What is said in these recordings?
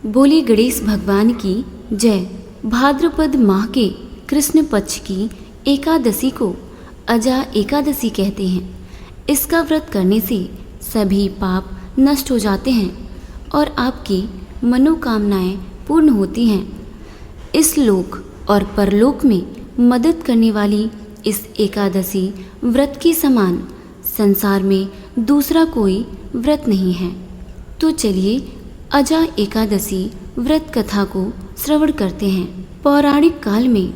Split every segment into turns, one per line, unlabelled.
बोले गणेश भगवान की जय। भाद्रपद माह के कृष्ण पक्ष की एकादशी को अजा एकादशी कहते हैं। इसका व्रत करने से सभी पाप नष्ट हो जाते हैं और आपकी मनोकामनाएं पूर्ण होती हैं। इस लोक और परलोक में मदद करने वाली इस एकादशी व्रत के समान संसार में दूसरा कोई व्रत नहीं है। तो चलिए अजा एकादशी व्रत कथा को श्रवण करते हैं। पौराणिक काल में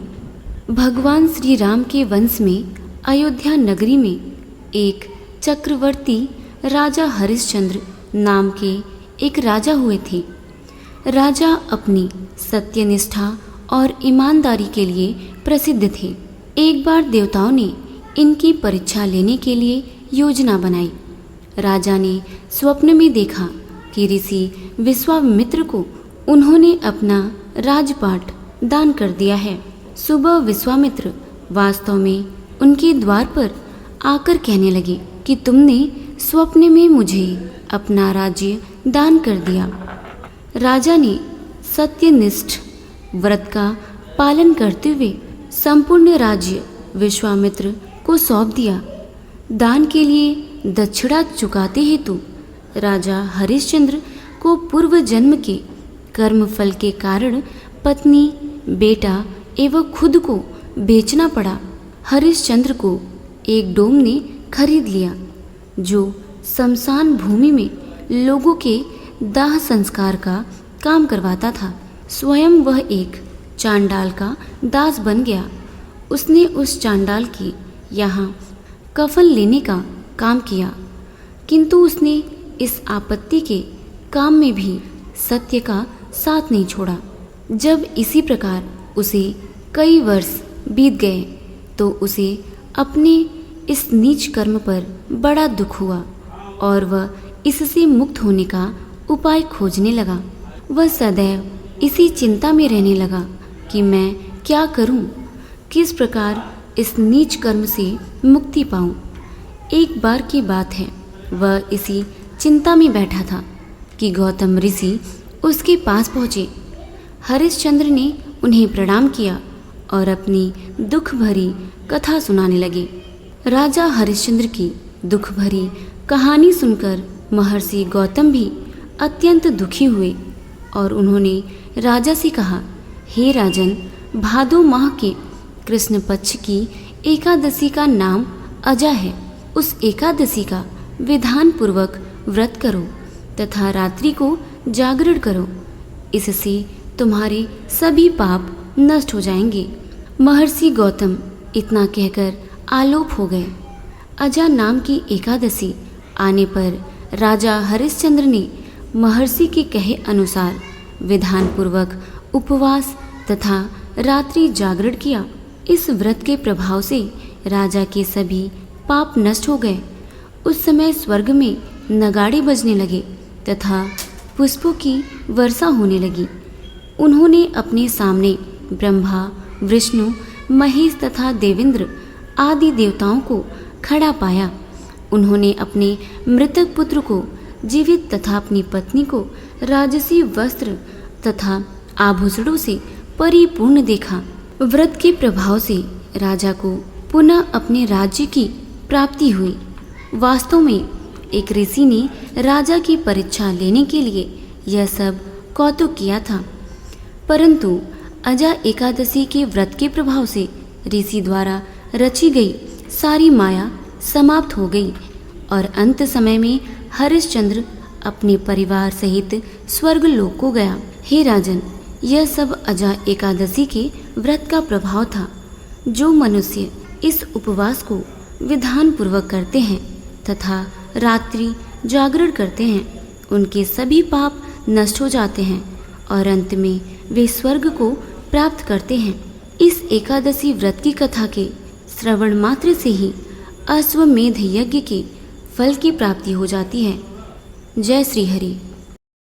भगवान श्री राम के वंश में अयोध्या नगरी में एक चक्रवर्ती राजा हरिश्चंद्र नाम के एक राजा हुए थे। राजा अपनी सत्यनिष्ठा और ईमानदारी के लिए प्रसिद्ध थे। एक बार देवताओं ने इनकी परीक्षा लेने के लिए योजना बनाई। राजा ने स्वप्न में देखा कि ऋषि विश्वामित्र को उन्होंने अपना राजपाट दान कर दिया है। सुबह विश्वामित्र वास्तव में उनके द्वार पर आकर कहने लगे कि तुमने स्वप्न में मुझे अपना राज्य दान कर दिया। राजा ने सत्यनिष्ठ व्रत का पालन करते हुए संपूर्ण राज्य विश्वामित्र को सौंप दिया। दान के लिए दक्षिणा चुकाते हेतु राजा हरिश्चंद्र को पूर्व जन्म के कर्म फल के कारण पत्नी, बेटा एवं खुद को बेचना पड़ा। हरिश्चंद्र को एक डोम ने खरीद लिया जो शमशान भूमि में लोगों के दाह संस्कार का काम करवाता था। स्वयं वह एक चांडाल का दास बन गया। उसने उस चांडाल के यहाँ कफन लेने का काम किया, किंतु उसने इस आपत्ति के काम में भी सत्य का साथ नहीं छोड़ा। जब इसी प्रकार उसे कई वर्ष बीत गए तो उसे अपने इस नीच कर्म पर बड़ा दुख हुआ और वह इससे मुक्त होने का उपाय खोजने लगा। वह सदैव इसी चिंता में रहने लगा कि मैं क्या करूं, किस प्रकार इस नीच कर्म से मुक्ति पाऊं। एक बार की बात है, वह इसी चिंता में बैठा था कि गौतम ऋषि उसके पास पहुँचे। हरिश्चंद्र ने उन्हें प्रणाम किया और अपनी दुख भरी कथा सुनाने लगे। राजा हरिश्चंद्र की दुख भरी कहानी सुनकर महर्षि गौतम भी अत्यंत दुखी हुए और उन्होंने राजा से कहा, हे राजन, भादो माह के कृष्ण पक्ष की एकादशी का नाम अजा है। उस एकादशी का विधान पूर्वक व्रत करो तथा रात्रि को जागरण करो। इससे तुम्हारे सभी पाप नष्ट हो जाएंगे। महर्षि गौतम इतना कहकर आलोप हो गए। अजा नाम की एकादशी आने पर राजा हरिश्चंद्र ने महर्षि के कहे अनुसार विधान पूर्वक उपवास तथा रात्रि जागरण किया। इस व्रत के प्रभाव से राजा के सभी पाप नष्ट हो गए। उस समय स्वर्ग में नगाड़े बजने लगे तथा पुष्पों की वर्षा होने लगी। उन्होंने अपने सामने ब्रह्मा, विष्णु, महेश तथा देवेंद्र आदि देवताओं को खड़ा पाया। उन्होंने अपने मृतक पुत्र को जीवित तथा अपनी पत्नी को राजसी वस्त्र तथा आभूषणों से परिपूर्ण देखा। व्रत के प्रभाव से राजा को पुनः अपने राज्य की प्राप्ति हुई। वास्तव में एक ऋषि ने राजा की परीक्षा लेने के लिए यह सब कौतुक किया था, परंतु अजा एकादशी के व्रत के प्रभाव से ऋषि द्वारा रची गई सारी माया समाप्त हो गई और अंत समय में हरिश्चंद्र अपने परिवार सहित स्वर्ग लोक को गया। हे राजन, यह सब अजा एकादशी के व्रत का प्रभाव था। जो मनुष्य इस उपवास को विधान पूर्वक करते हैं तथा रात्रि जागरण करते हैं, उनके सभी पाप नष्ट हो जाते हैं और अंत में वे स्वर्ग को प्राप्त करते हैं। इस एकादशी व्रत की कथा के श्रवण मात्र से ही अश्वमेध यज्ञ के फल की प्राप्ति हो जाती है। जय श्री हरि।